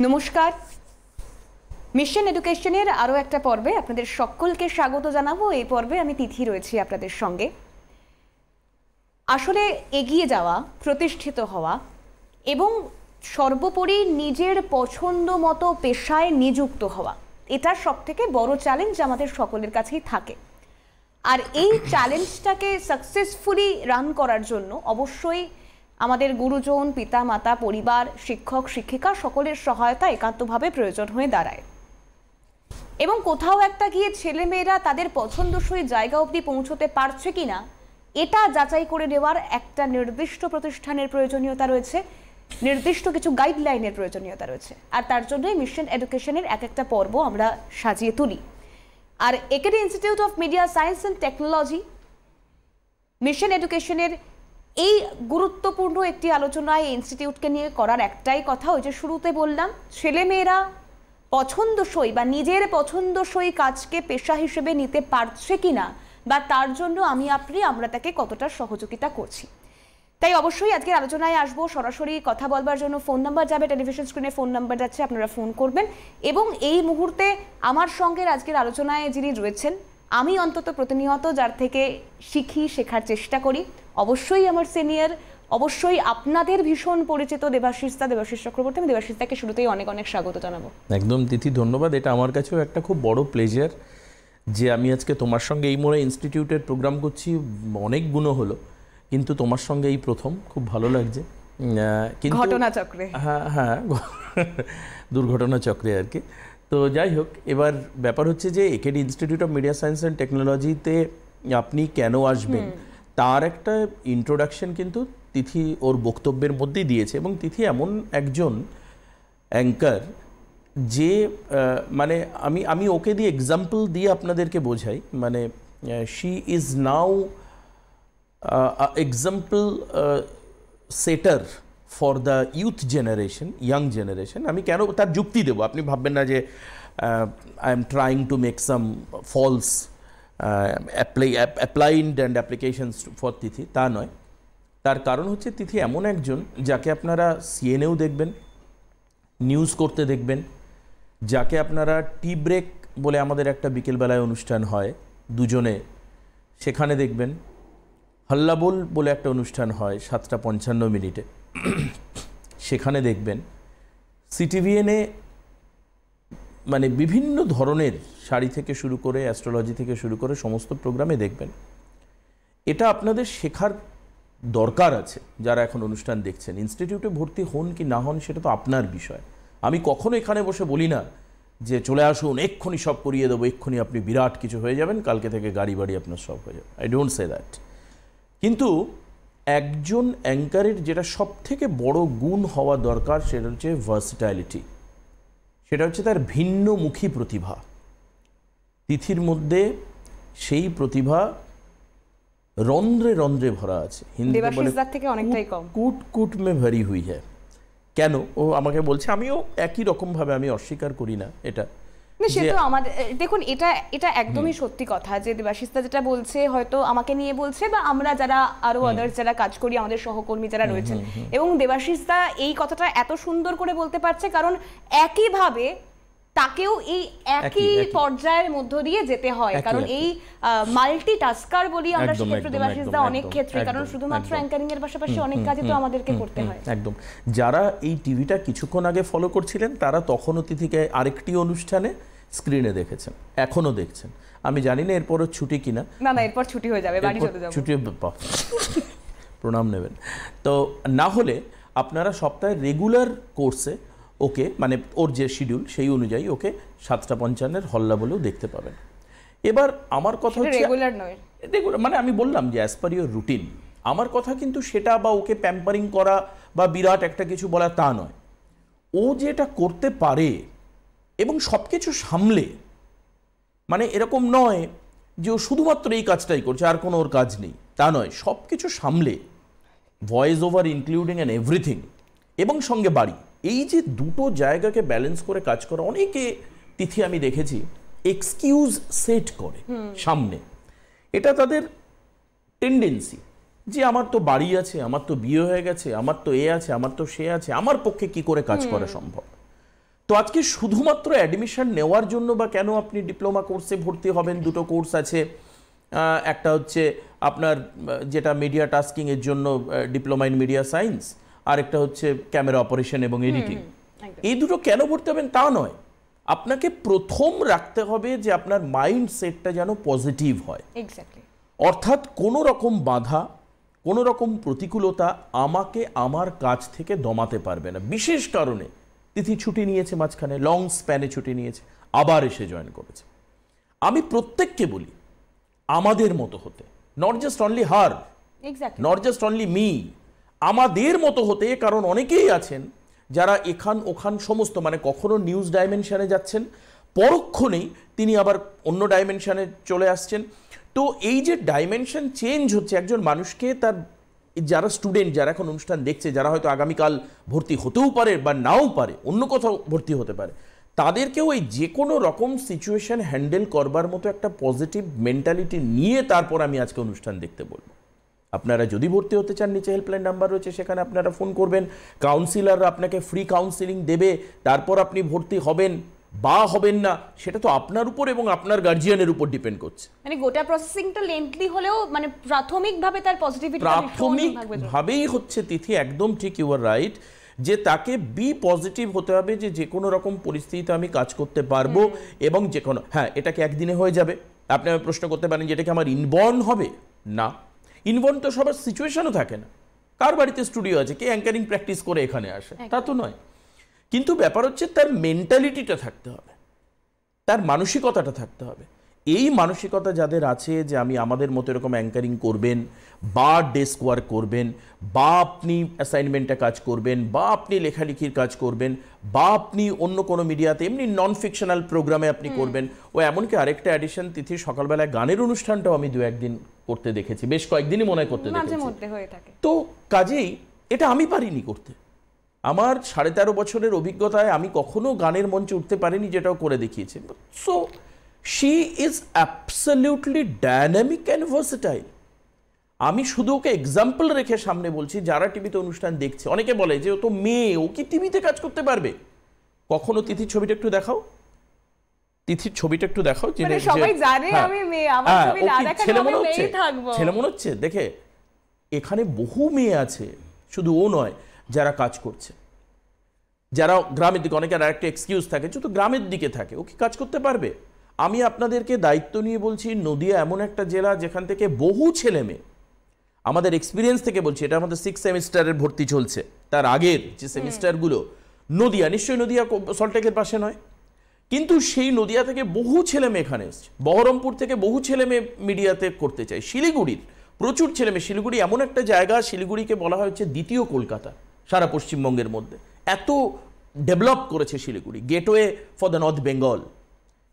নমস্কার, মিশন এডুকেশনের আরও একটা পর্বে আপনাদের সকলকে স্বাগত জানাবো। এই পর্বে আমি তিথি রয়েছি আপনাদের সঙ্গে। আসলে এগিয়ে যাওয়া, প্রতিষ্ঠিত হওয়া এবং সর্বোপরি নিজের পছন্দ মতো পেশায় নিযুক্ত হওয়া, এটা সবথেকে বড় চ্যালেঞ্জ আমাদের সকলের কাছেই থাকে। আর এই চ্যালেঞ্জটাকে সাকসেসফুলি রান করার জন্য অবশ্যই আমাদের গুরুজন, পিতা মাতা, পরিবার, শিক্ষক শিক্ষিকা সকলের সহায়তা একান্তভাবে প্রয়োজন হয়ে দাঁড়ায়। এবং কোথাও একটা গিয়ে ছেলেমেয়েরা তাদের পছন্দসই জায়গা অবধি পৌঁছতে পারছে কিনা এটা যাচাই করে নেওয়ার একটা নির্দিষ্ট প্রতিষ্ঠানের প্রয়োজনীয়তা রয়েছে, নির্দিষ্ট কিছু গাইডলাইনের প্রয়োজনীয়তা রয়েছে। আর তার জন্যই মিশন এডুকেশনের এক একটা পর্ব আমরা সাজিয়ে তুলি। আর AKD institute of media science and technology mission এডুকেশনের এই গুরুত্বপূর্ণ একটি আলোচনায় ইনস্টিটিউটকে নিয়ে করার একটাই কথা, ওই যে শুরুতে বললাম, ছেলেমেয়েরা পছন্দসই বা নিজের পছন্দসই কাজকে পেশা হিসেবে নিতে পারছে কিনা বা তার জন্য আমরা তাকে কতটা সহযোগিতা করছি। তাই অবশ্যই আজকের আলোচনায় আসবো। সরাসরি কথা বলবার জন্য ফোন নাম্বার যাবে, টেলিভিশন স্ক্রিনে ফোন নাম্বার যাচ্ছে, আপনারা ফোন করবেন। এবং এই মুহূর্তে আমার সঙ্গে আজকের আলোচনায় যিনি রয়েছেন, আমি অন্তত প্রতিনিয়ত যার থেকে শিখি, শেখার চেষ্টা করি, অবশ্যই আমার সিনিয়র, অবশ্যই আপনাদের ভীষণ পরিচিত দেবাশিস চক্রবর্তী। আমি দেবাশিসদাকে শুরুতেই অনেক অনেক স্বাগত জানাবো। একদম তিথি, ধন্যবাদ। এটা আমার কাছেও একটা খুব বড় প্লেজার যে আমি আজকে তোমার সঙ্গে এই মোড়ে ইনস্টিটিউটের প্রোগ্রাম করছি। অনেক গুণ হলো, কিন্তু তোমার সঙ্গে এই প্রথম, খুব ভালো লাগছে। কিন্তু ঘটনা চক্রে, হ্যাঁ দুর্ঘটনা চক্রে আর কি। তো যাই হোক, এবার ব্যাপার হচ্ছে যে AKD institute of media science and টেকনোলজিতে আপনি কেন আসবেন তার একটা ইন্ট্রোডাকশন কিন্তু তিথি ওর বক্তব্যের মধ্যেই দিয়েছে। এবং তিথি এমন একজন অ্যাঙ্কার যে মানে আমি ওকে দিয়ে এক্সাম্পল দিয়ে আপনাদেরকে বোঝাই। মানে she is now example setter for the youth generation, young generation. আমি কেন তার যুক্তি দেবো, আপনি ভাববেন না যে I am trying to make some false applied and applications for Tithi, তা নয়। তার কারণ হচ্ছে তিথি এমন একজন যাকে আপনারা সিএনএও দেখবেন, নিউজ করতে দেখবেন, যাকে আপনারা টি ব্রেক বলে আমাদের একটা বিকেলবেলায় অনুষ্ঠান হয় দুজনে, সেখানে দেখবেন। হল্লাবোল বলে একটা অনুষ্ঠান হয় 7:55 সেখানে দেখবেন। সিটিভিএনে মানে বিভিন্ন ধরনের শাড়ি থেকে শুরু করে অ্যাস্ট্রোলজি থেকে শুরু করে সমস্ত প্রোগ্রামে দেখবেন। এটা আপনাদের শেখার দরকার আছে যারা এখন অনুষ্ঠান দেখছেন। ইনস্টিটিউটে ভর্তি হন কি না হন সেটা তো আপনার বিষয়। আমি কখনো এখানে বসে বলি না যে চলে আসুন, এক্ষুনি সব করিয়ে দেবো, এক্ষুনি আপনি বিরাট কিছু হয়ে যাবেন, কালকে থেকে গাড়ি বাড়ি আপনার সব হয়ে যাবে। I don't say that. কিন্তু একজন অ্যাঙ্কারের যেটা সব থেকে বড় গুণ হওয়া দরকার সেটা হচ্ছে ভার্সিটাইলিটি, সেটা হচ্ছে তার ভিন্নমুখী প্রতিভা। তিথির মধ্যে সেই প্রতিভা রন্ধ্রে রন্ধ্রে ভরা আছে। হিন্দিতে থেকে অনেকটাই কম, কুট কুট মে ভরি হুই হ্যায়। কেন ও আমাকে বলছে, আমিও একই রকমভাবে আমি অস্বীকার করি না এটা। সে তো আমাদের, দেখুন এটা একদমই সত্যি কথা যে দেবাশিসদা যেটা বলছে হয়তো আমাকে নিয়ে বলছে, বা আমরা যারা আরো আদার্স যারা কাজ করি, আমাদের সহকর্মী যারা রয়েছেন। এবং দেবাশিসদা এই কথাটা এত সুন্দর করে বলতে পারছে কারণ একইভাবে তাকেও এই একই পর্যায়ের মধ্য দিয়ে যেতে হয়। কারণ এই মাল্টিটাস্কার বলি আমরা সেক্ষেত্রে দেবাশিসদা অনেক ক্ষেত্রে, কারণ শুধুমাত্র অ্যাঙ্কারিং এর পাশাপাশি অনেক কাজই তো আমাদেরকে করতে হয়। একদম। যারা এই টিভিটা কিছুক্ষণ আগে ফলো করছিলেন তারা তখনও তিথিকে আরেকটি অনুষ্ঠানে স্ক্রিনে দেখেছেন, এখনো দেখছেন। আমি জানি না এরপরও ছুটি কিনা। না, এরপর ছুটি হয়ে যাবে, বাড়ি চলে যাব। ছুটি প্রণাম নেবেন। তো না হলে আপনারা সপ্তাহে রেগুলার কোর্সে ওকে, মানে ওর যে শিডিউল সেই অনুযায়ী ওকে 7:55 হল্লা বলেও দেখতে পাবেন। এবার আমার কথা হচ্ছে রেগুলার নয়, মানে আমি বললাম যে অ্যাজ পার ইউর রুটিন। আমার কথা কিন্তু সেটা বা ওকে প্যাম্পারিং করা বা বিরাট একটা কিছু বলা তা নয়। ও যেটা করতে পারে এবং সব কিছু সামলে, মানে এরকম নয় যে ও শুধুমাত্র এই কাজটাই করছে আর কোনো ওর কাজ নেই, তা নয়। সব কিছু সামলে, voice over including and everything, এবং সঙ্গে বাড়ি, এই যে দুটো জায়গাকে ব্যালেন্স করে কাজ করা। অনেকে তিথি আমি দেখেছি এক্সকিউজ সেট করে সামনে, এটা তাদের টেন্ডেন্সি যে আমার তো বাড়ি আছে, আমার তো বিয়ে হয়ে গেছে, আমার তো এ আছে, আমার তো সে আছে, আমার পক্ষে কি করে কাজ করা সম্ভব। তো আজকে শুধুমাত্র অ্যাডমিশন নেওয়ার জন্য বা কেন আপনি ডিপ্লোমা কোর্সে ভর্তি হবেন, দুটো কোর্স আছে, একটা হচ্ছে আপনার যেটা মিডিয়া টাস্কিংয়ের জন্য ডিপ্লোমা ইন মিডিয়া সায়েন্স, আর একটা হচ্ছে ক্যামেরা অপারেশন এবং এডিটিং। এই দুটো কেন ভর্তি হবেন তা নয়, আপনাকে প্রথম রাখতে হবে যে আপনার মাইন্ড সেটটা যেন পজিটিভ হয়। এক্স্যাক্টলি। অর্থাৎ কোনো রকম বাধা, কোনো রকম প্রতিকূলতা আমাকে আমার কাজ থেকে দমাতে পারবে না। বিশেষ কারণে তিথি ছুটি নিয়েছে, মাঝখানে লং স্প্যানে ছুটি নিয়েছে, আবার এসে জয়েন করেছে। আমি প্রত্যেককে বলি আমাদের মতো হতে, not just only her, not just only me, আমাদের মতো হতে। কারণ অনেকেই আছেন যারা এখান ওখান সমস্ত, মানে কখনো নিউজ ডাইমেনশনে যাচ্ছেন, পরক্ষণেই তিনি আবার অন্য ডাইমেনশনে চলে আসছেন। তো এই যে ডাইমেনশন চেঞ্জ হচ্ছে একজন মানুষকে, তার যারা স্টুডেন্ট, যারা এখন অনুষ্ঠান দেখছে, যারা হয়তো আগামীকাল ভর্তি হতেও পারে বা নাও পারে, অন্য কোথাও ভর্তি হতে পারে, তাদেরকেও এই যে কোনো রকম সিচুয়েশন হ্যান্ডেল করবার মতো একটা পজিটিভ মেন্টালিটি নিয়ে তারপর আমি আজকে অনুষ্ঠান দেখতে বলবো। আপনারা যদি ভর্তি হতে চান, নিচে হেল্পলাইন নাম্বার রয়েছে, সেখানে আপনারা ফোন করবেন, কাউন্সিলররা আপনাকে ফ্রি কাউন্সিলিং দেবে, তারপর আপনি ভর্তি হবেন বা হবেন না সেটা তো আপনার উপর এবং আপনার গার্জিয়ানের উপর ডিপেন্ড করছে। মানে গোটা প্রসেসিংটা লেন্থলি হলেও মানে প্রাথমিকভাবে তার পজিটিভিটি প্রাথমিকভাবেই হচ্ছে তিথি, একদম ঠিক, ইউ আর রাইট, যে তাকে বি পজিটিভ হতে হবে, যে কোনো রকম পরিস্থিতিতে আমি কাজ করতে পারবো এবং যে কোনো, হ্যাঁ এটা কি একদিনে হয়ে যাবে? আপনি আমি প্রশ্ন করতে পারেন যে এটা কি আমার ইনবর্ন হবে? না, ইনবর্ন তো সবার সিচুয়েশনও থাকে না। কার বাড়িতে স্টুডিও আছে, কে অ্যাঙ্কারিং প্র্যাকটিস করে এখানে আসে, তা তো নয়। কিন্তু ব্যাপার হচ্ছে তার মেন্টালিটিটা থাকতে হবে, তার মানসিকতাটা থাকতে হবে। এই মানসিকতা যাদের আছে যে আমি আমাদের মতো এরকম অ্যাঙ্কারিং করবেন বা ডেস্ক ওয়ার্ক করবেন বা আপনি অ্যাসাইনমেন্টে কাজ করবেন বা আপনি লেখালেখির কাজ করবেন বা আপনি অন্য কোনো মিডিয়াতে এমনি নন ফিকশনাল প্রোগ্রামে আপনি করবেন, ও এমনকি আরেকটা অ্যাডিশন তিথি, সকালবেলায় গানের অনুষ্ঠানটাও আমি 2-1 দিন করতে দেখেছি, বেশ কয়েকদিনই মনে করতে দেখেছি। তো কাজেই এটা আমি পারিনি করতে। আমার 13.5 বছরের অভিজ্ঞতায় আমি কখনো গানের মঞ্চে উঠতে পারিনি, যেটাও করে দেখিয়েছে। So she is absolutely dynamic and versatile. আমি শুধু ওকে এক্সাম্পল রেখে সামনে বলছি, যারা টিভিতে অনুষ্ঠান দেখছে, অনেকে বলে যে ও তো মেয়ে, ও কি টিভিতে কাজ করতে পারবে? কখনো তিথির ছবিটা একটু দেখাও, তিথির ছবিটা একটু দেখাও, ছেলে মনে হচ্ছে দেখে। এখানে বহু মেয়ে আছে, শুধু ও নয়, যারা কাজ করছে, যারা গ্রামের দিকে, অনেকের আরেকটা এক্সকিউজ থাকে যে তো গ্রামের দিকে থাকে, ও কি কাজ করতে পারবে? আমি আপনাদেরকে দায়িত্ব নিয়ে বলছি, নদিয়া এমন একটা জেলা যেখান থেকে বহু ছেলে মেয়ে, আমাদের এক্সপিরিয়েন্স থেকে বলছি, এটা আমাদের 6 সেমিস্টারের ভর্তি চলছে, তার আগের যে সেমিস্টারগুলো, নদিয়া, নিশ্চয়ই নদিয়া সল্টলেকের পাশে নয়, কিন্তু সেই নদিয়া থেকে বহু ছেলে মেয়ে এখানে এসছে, বহরমপুর থেকে বহু ছেলে মেয়ে মিডিয়াতে করতে চায়, শিলিগুড়ির প্রচুর ছেলে মেয়ে। শিলিগুড়ি এমন একটা জায়গা, শিলিগুড়িকে বলা হচ্ছে দ্বিতীয় কলকাতা সারা পশ্চিমবঙ্গের মধ্যে, এত ডেভেলপ করেছে Siliguri, gateway for the north Bengal.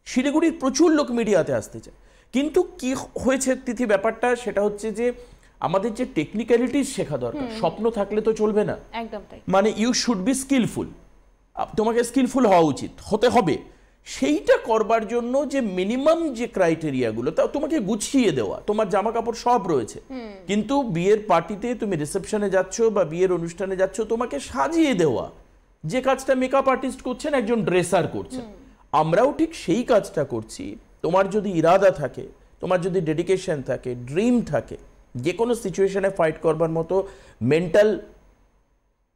শিলিগুড়ির প্রচুর লোক মিডিয়াতে আসতে চায়, কিন্তু কি হয়েছে তিথি ব্যাপারটা, সেটা হচ্ছে যে আমাদের যে টেকনিক্যালিটিস শেখা দরকার, স্বপ্ন থাকলে তো চলবে না, একদম তাই। মানে ইউ শুড বি স্কিলফুল, তোমাকে স্কিলফুল হওয়া উচিত, হতে হবে। সেইটা করবার জন্য যে মিনিমাম যে ক্রাইটেরিয়াগুলো, তা তোমাকে গুছিয়ে দেওয়া, তোমার জামা কাপড় সব রয়েছে, কিন্তু বিয়ের পার্টিতে তুমি রিসেপশনে যাচ্ছ বা বিয়ের অনুষ্ঠানে যাচ্ছ, তোমাকে সাজিয়ে দেওয়া, যে কাজটা মেকআপ আর্টিস্ট করছেন, একজন ড্রেসার করছেন, আমরাও ঠিক সেই কাজটা করছি। তোমার যদি ইরাদা থাকে, তোমার যদি ডেডিকেশন থাকে, ড্রিম থাকে, যে কোনো সিচুয়েশনে ফাইট করবার মতো মেন্টাল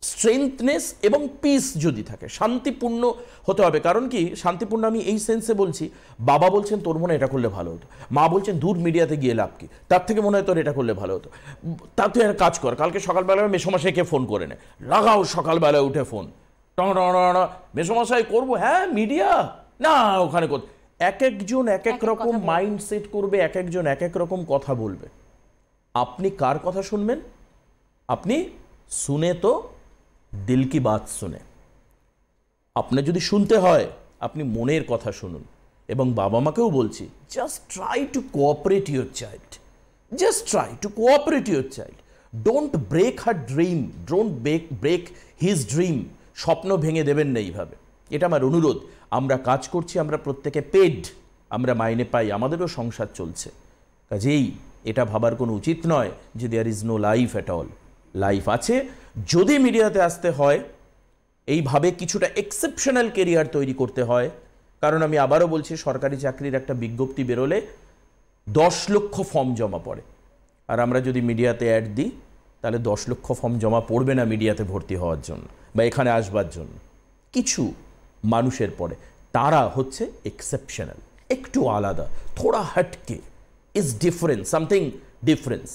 স্ট্রেংথনেস এবং পিস যদি থাকে, শান্তিপূর্ণ হতে হবে। কারণ কি শান্তিপূর্ণ আমি এই সেন্সে বলছি, বাবা বলছেন তোর মনে এটা করলে ভালো হতো, মা বলছেন দূর মিডিয়াতে গিয়ে লাভ কি, তার থেকে মনে হয় তোর এটা করলে ভালো হতো, তা তুই একটা কাজ কর, কালকে সকালবেলায় মেসোমশাইকে ফোন করে নে, লাগাও সকালবেলায় উঠে ফোন, মেসোমশাই করবো, হ্যাঁ মিডিয়া না ওখানে কর। এক একজন এক এক রকম মাইন্ড সেট করবে, এক একজন এক এক রকম কথা বলবে। আপনি কার কথা শুনবেন? আপনি শুনে তো দিল কি বাত শুনে, আপনার যদি শুনতে হয় আপনি মনের কথা শুনুন। এবং বাবা মাকেও বলছি, just try to cooperate your child, just try to cooperate your child, don't break her dream, don't break his dream. স্বপ্ন ভেঙে দেবেন না এইভাবে, এটা আমার অনুরোধ। আমরা কাজ করছি, আমরা প্রত্যেকে পেড, আমরা মাইনে পাই, আমাদেরও সংসার চলছে, কাজেই এটা ভাবার কোনো উচিত নয় যে there is no life at all. Life আছে। যদি মিডিয়াতে আসতে হয় এইভাবে কিছুটা এক্সেপশনাল কেরিয়ার তৈরি করতে হয়। কারণ আমি আবারও বলছি, সরকারি চাকরির একটা বিজ্ঞপ্তি বেরোলে 10 লক্ষ ফর্ম জমা পড়ে, আর আমরা যদি মিডিয়াতে অ্যাড দিই তাহলে 10 লক্ষ ফর্ম জমা পড়বে না মিডিয়াতে ভর্তি হওয়ার জন্য বা এখানে আসবার জন্য। কিছু মানুষের পরে তারা হচ্ছে এক্সেপশনাল, একটু আলাদা, থোড়া হটকে, ইজ ডিফারেন্ট, সামথিং ডিফারেন্স।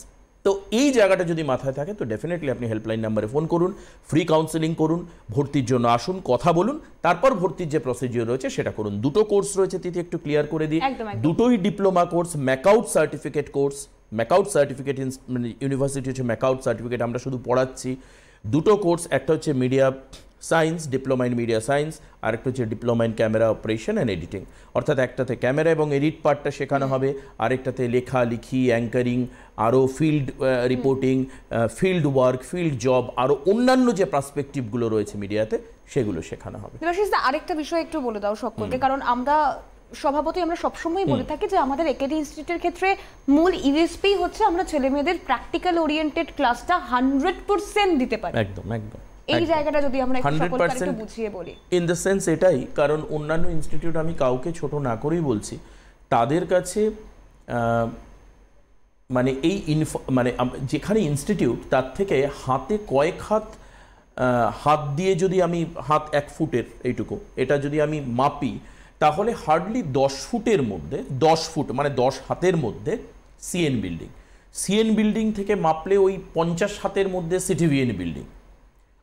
তো এই জায়গাটা যদি মাথায় থাকে তো ডেফিনেটলি আপনি হেল্পলাইন নাম্বারে ফোন করুন, ফ্রি কাউন্সেলিং করুন, ভর্তির জন্য আসুন, কথা বলুন, তারপর ভর্তির যে প্রসিডিওর রয়েছে সেটা করুন। দুটো কোর্স রয়েছে তিথি, একটু ক্লিয়ার করে দিই। দুটোই diploma course, MAKAUT certificate course. MAKAUT certificate মানে ইউনিভার্সিটি হচ্ছে ম্যাকআউট সার্টিফিকেট, আমরা শুধু পড়াচ্ছি। দুটো কোর্স, একটা হচ্ছে media science, diploma in media science, আর একটা হচ্ছে diploma in camera operation and editing. অর্থাৎ একটাতে ক্যামেরা এবং এডিট পার্টটা শেখানো হবে, আরেকটাতে লেখালেখি, অ্যাঙ্কারিং, আরও field reporting, field work, field job, আরও অন্যান্য যে পার্সপেক্টিভগুলো রয়েছে মিডিয়াতে সেগুলো শেখানো হবে। দেবাশিস দা, আরেকটা বিষয় একটু বলে দাও সকলকে, কারণ আমরা স্বভাবতই আমরা সবসময় বলে থাকি যে আমাদের একেডি ইনস্টিটিউটের ক্ষেত্রে মূল ইউএসপি হচ্ছে আমরা ছেলে মেয়েদের প্র্যাকটিক্যাল ওরিয়েন্টেড ক্লাসটা 100% দিতে পারি। একদম একদম। এই জায়গাটা যদি আমরা সকলকে একটু বুঝিয়ে বলি। ইন দ্য সেন্স এটাই, কারণ অন্যান্য ইনস্টিটিউট, আমি কাউকে ছোট না করেই বলছি, তাদের কাছে মানে এই মানে যেখানে ইনস্টিটিউট তার থেকে হাতে কয়েক হাত দিয়ে যদি আমি হাত 1 ফুটের এইটুকু এটা যদি আমি মাপি, তাহলে হার্ডলি 10 ফুটের মধ্যে, 10 ফুট মানে 10 হাতের মধ্যে সিএন বিল্ডিং, সিএন বিল্ডিং থেকে মাপলে ওই 50 হাতের মধ্যে সিটিভিএন বিল্ডিং,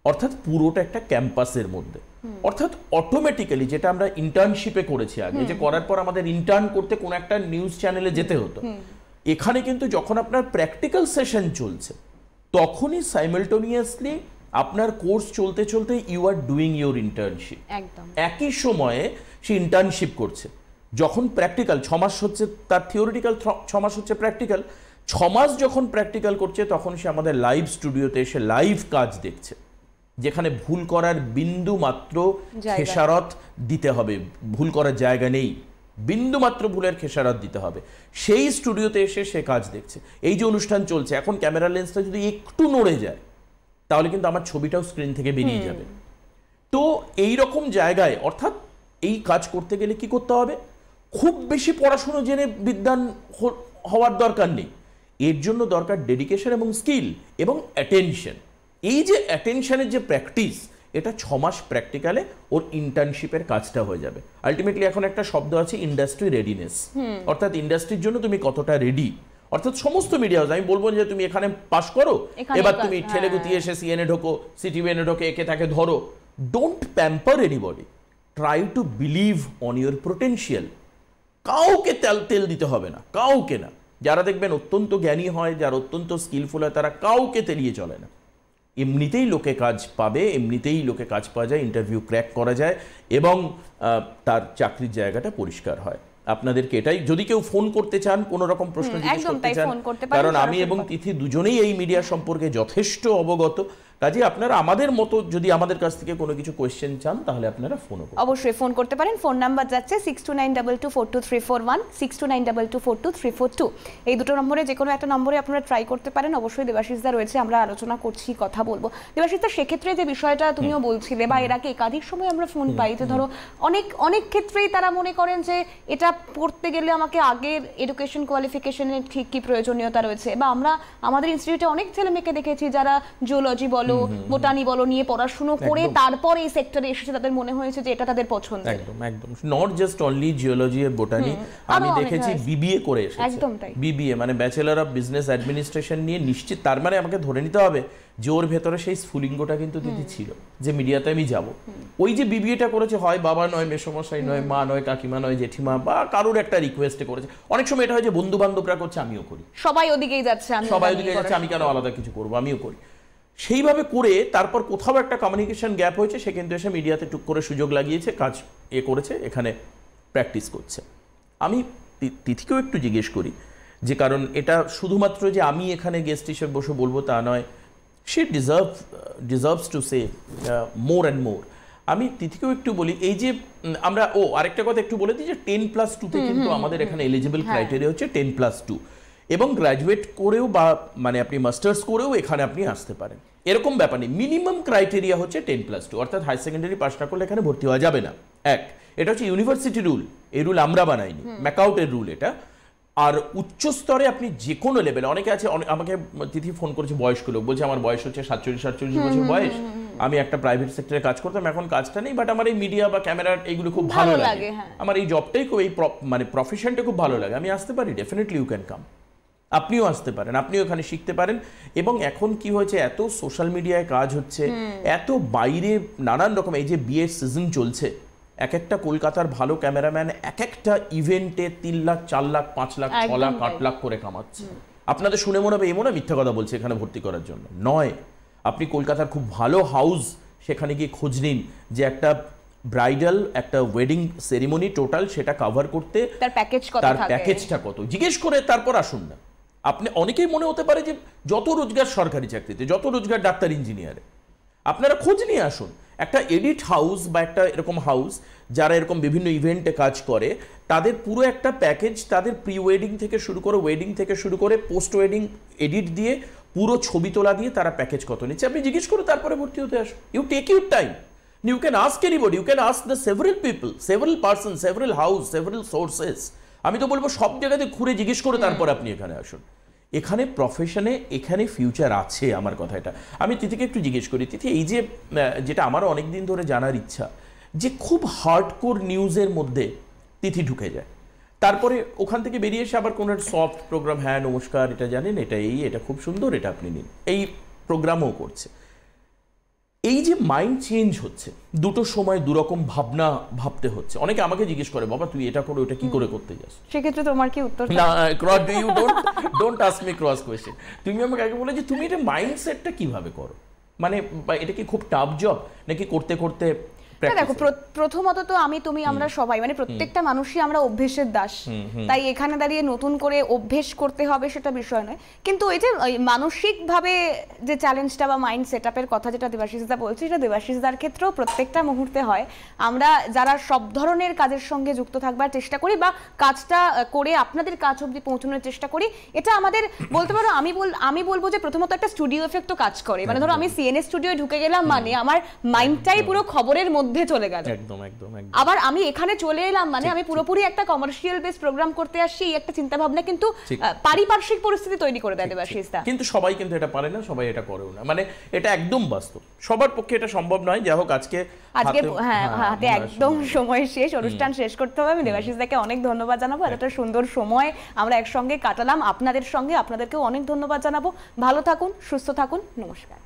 অর্থাৎ পুরোটা একটা ক্যাম্পাসের মধ্যে। অর্থাৎ অটোমেটিক্যালি যেটা আমরা ইন্টার্নশিপে করেছি আগে, যে করার পর আমাদের ইন্টার্ন করতে কোনো একটা নিউজ চ্যানেলে যেতে হতো, এখানে কিন্তু যখন আপনার প্র্যাকটিক্যাল সেশন চলছে তখনই সাইমালটেনিয়াসলি আপনার কোর্স চলতে চলতে you are doing your internship. একই সময়ে সে ইন্টার্নশিপ করছে। যখন প্র্যাকটিক্যাল 6 মাস হচ্ছে তার থিওরিটিক্যাল, 6 মাস হচ্ছে প্র্যাকটিক্যাল, 6 মাস যখন প্র্যাকটিক্যাল করছে তখন সে আমাদের লাইভ স্টুডিওতে এসে লাইভ কাজ দেখছে, যেখানে ভুল করার বিন্দু মাত্র খেসারত দিতে হবে, ভুল করার জায়গা নেই, বিন্দু মাত্র ভুলের খেসারত দিতে হবে, সেই স্টুডিওতে এসে সে কাজ দেখছে। এই যে অনুষ্ঠান চলছে এখন, ক্যামেরা লেন্সটা যদি একটু নড়ে যায় তাহলে কিন্তু আমার ছবিটাও স্ক্রিন থেকে বেরিয়ে যাবে। তো এই রকম জায়গায়, অর্থাৎ এই কাজ করতে গেলে কি করতে হবে, খুব বেশি পড়াশুনো জেনে বিদ্বান হওয়ার দরকার নেই, এর জন্য দরকার ডেডিকেশন এবং স্কিল এবং অ্যাটেনশন। এই যে অ্যাটেনশনের যে প্র্যাকটিস, এটা 6 মাস প্র্যাকটিক্যালে ওর ইন্টার্নশিপের কাজটা হয়ে যাবে। আলটিমেটলি এখন একটা শব্দ আছে ইন্ডাস্ট্রি রেডিনেস, অর্থাৎ ইন্ডাস্ট্রির জন্য তুমি কতটা রেডি। অর্থাৎ সমস্ত মিডিয়া হাউস, আমি বলবো যে তুমি এখানে পাস করো, এবার তুমি ঠেলে গুতিয়ে এসে সিএনএ ঢোকো, সিটিভিএনে ঢোকে, একে তাকে ধরো। Don't pamper anybody, try to believe on your potential. কাউকে তেল দিতে হবে না, কাউকে না। যারা দেখবেন অত্যন্ত জ্ঞানী হয়, যারা অত্যন্ত স্কিলফুল হয়, তারা কাউকে তেলিয়ে চলে না। এমনিতেই লোকে কাজ পাবে, এমনিতেই লোকে কাজ পাওয়া যায়, ইন্টারভিউ ক্র্যাক করা যায় এবং তার চাকরির জায়গাটা পরিষ্কার হয়। আপনাদেরকে এটাই, যদি কেউ ফোন করতে চান, কোনো রকম প্রশ্ন জিজ্ঞেস করতে চান, কারণ আমি এবং তিথি দুজনেই এই মিডিয়া সম্পর্কে যথেষ্ট অবগত, কাজে আপনারা আমাদের মতো যদি আমাদের কাছ থেকে কোনো কিছু কোয়েশ্চেন চান তাহলে আপনারা ফোন করুন, অবশ্যই ফোন করতে পারেন। ফোন নাম্বার যাচ্ছে 6292242341, 6292242342। এই দুটো নম্বরে যে কোনো একটা নম্বরে আপনারা ট্রাই করতে পারেন। অবশ্যই দেবাশিস দা রয়েছে, আমরা আলোচনা করছি, কথা বলবো। দেবাশিস দা, সেক্ষেত্রে যে বিষয়টা তুমিও বলছিলে, বা এর আগে একাধিক সময় আমরা ফোন পাই যে ধরো অনেক ক্ষেত্রেই তারা মনে করেন যে এটা পড়তে গেলে আমাকে আগের এডুকেশন কোয়ালিফিকেশনের ঠিক কি প্রয়োজনীয়তা রয়েছে, বা আমরা আমাদের ইনস্টিটিউটে অনেক ছেলে মেয়েকে দেখেছি যারা জিওলজি বলো, বোটানি বলো নিয়ে পড়াশোনা করে তারপর এই সেক্টরে এসেছে, তাদের মনে হয়েছে যে এটা তাদের পছন্দ। একদম একদম, নট জাস্ট অনলি জিওলজি আর বোটানি, আমি দেখেছি বিবিএ করে এসেছে। একদম তাই, বিবিএ মানে ব্যাচেলর অফ বিজনেস অ্যাডমিনিস্ট্রেশন নিয়ে নিশ্চিত, তার মানে আমাকে ধরে নিতে হবে যে ওর ভেতরে সেই স্ফুলিঙ্গটা কিন্তু দিদি ছিল যে মিডিয়াতে আমি যাব। ওই যে বিবিএটা করেছে, হয় বাবা নয়, মেসমশাই নয়, মা নয়, কাকিমা নয়, জেঠিমা বা কারোর একটা রিকোয়েস্টে করেছে। অনেক সময় এটা হয় যে বন্ধু বান্ধবরা করছে, আমিও করি, সবাই ওদিকেই যাচ্ছে, আমি কেন আলাদা কিছু করবো, আমিও করি। সেইভাবে করে তারপর কোথাও একটা কমিউনিকেশন গ্যাপ হয়েছে, সে কিন্তু এসে মিডিয়াতে টুক করে সুযোগ লাগিয়েছে, কাজ করেছে, এখানে প্র্যাকটিস করছে। আমি তিথিকেও একটু জিজ্ঞেস করি যে, কারণ এটা শুধুমাত্র যে আমি এখানে গেস্ট হিসেবে বসে বলবো তা নয়, সে deserves to say more and more. আমি তিথিকেও একটু বলি, এই যে আমরা আরেকটা কথা একটু বলে দিই যে 10+2 কিন্তু আমাদের এখানে এলিজিবল ক্রাইটেরিয়া হচ্ছে 10+2। এবং গ্র্যাজুয়েট করেও বা মানে আপনি মাস্টার্স করেও এখানে আপনি আসতে পারেন, এরকম ব্যাপার নেই। মিনিমাম ক্রাইটেরিয়া হচ্ছে 10+2, অর্থাৎ হাই সেকেন্ডারি পাস না করলে এখানে ভর্তি হওয়া যাবে না। এটা হচ্ছে ইউনিভার্সিটি রুল, এই রুল আমরা বানাইনি, ম্যাকআউটের রুল এটা। আর উচ্চ স্তরে আপনি যে কোনো লেভেলে, অনেকে আছে, আমাকে তিথি ফোন করেছে বয়স্ক লোক, বলছে আমার বয়স হচ্ছে 47-48 বছর বয়স, আমি একটা প্রাইভেট সেক্টরে কাজ করতাম, এখন কাজটা নেই, বাট আমার এই মিডিয়া বা ক্যামেরা এগুলো খুব ভালো লাগে, আমার এই জবটাই খুব, এই মানে প্রফেশনটা খুব ভালো লাগে, আমি আসতে পারি, ডেফিনেটলি ইউ ক্যান কাম, আপনিও আসতে পারেন, আপনিও এখানে শিখতে পারেন। এবং এখন কি হয়েছে, এত সোশ্যাল মিডিয়ায় কাজ হচ্ছে, এত বাইরে নানান রকম, এই যে বিয়ের সিজন চলছে, এক একটা কলকাতার ভালো ক্যামেরাম্যান এক একটা ইভেন্টে 3 লাখ 4 লাখ 5 লাখ 6 লাখ 8 লাখ করে কামাচ্ছে। আপনাদের শুনে মনে হবে এমন মিথ্যা কথা বলছে এখানে ভর্তি করার জন্য, নয়। আপনি কলকাতার খুব ভালো হাউস সেখানে গিয়ে খোঁজ নিন, যে একটা ব্রাইডাল একটা ওয়েডিং সেরিমনি টোটাল সেটা কভার করতে তার প্যাকেজটা কত, জিজ্ঞেস করে তারপর আসুন না। আপনি অনেকেই মনে হতে পারে যে যত রোজগার সরকারি চাকরিতে, যত রোজগার ডাক্তার ইঞ্জিনিয়ারে, আপনারা খোঁজ নিয়ে আসুন। একটা এডিট হাউস বা একটা এরকম হাউস যারা এরকম বিভিন্ন ইভেন্টে কাজ করে, তাদের পুরো একটা প্যাকেজ, তাদের প্রি ওয়েডিং থেকে শুরু করে, ওয়েডিং থেকে শুরু করে, পোস্ট ওয়েডিং এডিট দিয়ে, পুরো ছবি তোলা দিয়ে তারা প্যাকেজ কত নিচ্ছে, আপনি জিজ্ঞেস করে তারপরে ভর্তি হতে আসুন। You take your time, you can ask anybody, you can ask the several people, several person, several house, several sources. আমি তো বলবো সব জায়গাতে ঘুরে জিজ্ঞেস করে তারপর আপনি এখানে আসুন। এখানে প্রফেশনে, এখানে ফিউচার আছে, আমার কথা এটা। আমি তিথিকে একটু জিজ্ঞেস করি, তিথি এই যে যেটা আমারও অনেক দিন ধরে জানার ইচ্ছা, যে খুব হার্ডকোর নিউজের মধ্যে তিথি ঢুকে যায়, তারপরে ওখান থেকে বেরিয়ে এসে আবার কোনো সফট প্রোগ্রাম, হ্যাঁ নমস্কার এটা জানেন, এটা খুব সুন্দর, এটা আপনি নিন, এই প্রোগ্রামও করছে। এই যে মাইন্ড চেঞ্জ হচ্ছে, দুটো সময় দুরকম ভাবনা ভাবতে হচ্ছে। অনেকে আমাকে জিজ্ঞেস করে, বাবা তুই এটা করো, ওটা কি করে করতে যাস? সেক্ষেত্রে তোমার কি উত্তর? না, don't ask me cross question. তুমি আমাকে আগে বলে যে তুমি এটা মাইন্ডসেটটা কিভাবে করো, মানে এটা কি খুব টাফ জব নাকি করতে করতে? দেখো, প্রথমত তো তুমি আমরা সবাই, মানে প্রত্যেকটা মানুষই আমরা অভ্যেসের দাস, তাই এখানে দাঁড়িয়ে নতুন করে অভ্যেস করতে হবে সেটা বিষয় নয়। কিন্তু এই যে মানসিকভাবে যে চ্যালেঞ্জটা বা মাইন্ড সেটআপের কথা যেটা দেবাশিসদা বলছে, সেটা দেবাশিসদার ক্ষেত্রেও প্রত্যেকটা মুহূর্তে হয়। আমরা যারা সব ধরনের কাজের সঙ্গে যুক্ত থাকবার চেষ্টা করি বা কাজটা করে আপনাদের কাজ অবধি পৌঁছানোর চেষ্টা করি, এটা আমাদের বলতে পারো, আমি বলবো যে প্রথমত একটা স্টুডিও এফেক্টও কাজ করে। মানে ধরো আমি সিএনএস স্টুডিওয়ে ঢুকে গেলাম, মানে আমার মাইন্ডটাই পুরো খবরের মধ্যে চলে গেল, একদম একদম। আবার আমি এখানে চলে এলাম, মানে আমি পুরোপুরি একটা কমার্শিয়াল বেস প্রোগ্রাম করতে আসছি, একটা চিন্তা ভাবনা কিন্তু পারিপার্শ্বিক পরিস্থিতি তৈরি করে দেয় দেবাশিসদা। কিন্তু সবাই কিন্তু এটা পারে না, সবাই এটা করেও না, মানে এটা একদম বাস্তব, সবার পক্ষে এটা সম্ভব নয়। যাই হোক, আজকে হাতে একদম সময় শেষ, অনুষ্ঠান শেষ করতে হবে। আমি দেবাশিসদাকে অনেক ধন্যবাদ জানাবো, এতটা সুন্দর সময় আমরা একসঙ্গে কাটালাম আপনাদের সঙ্গে, আপনাদেরকেও অনেক ধন্যবাদ জানাবো। ভালো থাকুন, সুস্থ থাকুন, নমস্কার।